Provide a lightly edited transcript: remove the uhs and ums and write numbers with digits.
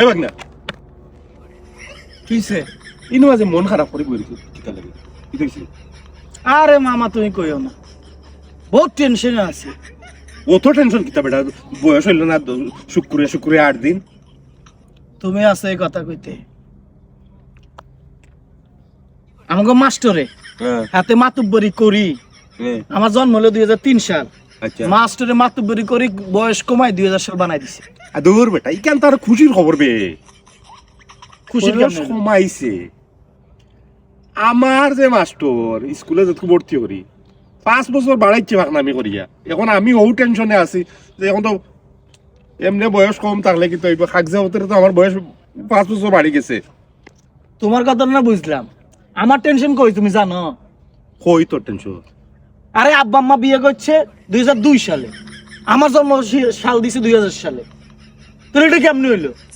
এ bug না কিছে ইনো মাঝে মন খারাপ করে বই কিতা লাগে কি দেখছি আরে মামা তুমি কইও না, বহুত টেনশনে আছি। অত টেনশন কিতা বেটা, বয়স হইল না শুক্রে শুক্রে 8 দিন। তুমি আছে এই কথা কইতে, আমাকে মাস্টরে হ্যাঁ হাতে মাতুব্বরি করি। হ্যাঁ আমার জন্ম হলো 2003 সাল, আচ্ছা মাস্টরে মাতুব্বরি করি বয়স কমাই 2000 সাল বানাই দিছে। দূর বেটা ইকান তার খুশির খবর বে, খুশির বয়স কেমনে? কমাইছে। আমার যে মাস্টার স্কুলে যত ভর্তি করি 5 বছর বাড়াইছে ভাগনামি করিয়া, এখন আমি ও টেনশনে আছি যে এখন তো এমনি বয়স কম থাকলে কিন্তু খাকজা হতে তো আমার বয়স 5 বছর বাড়ি গেছে। তোমার কথা না বুঝলাম, আমার টেনশন কই তুমি জানো? কই তোর টেনশন? আরে আব্বা আম্মা বিয়ে করছে 2002 সালে, আমার জন্ম সাল দিছে 2000 সালে, তোর এটা কেমনে হইলো?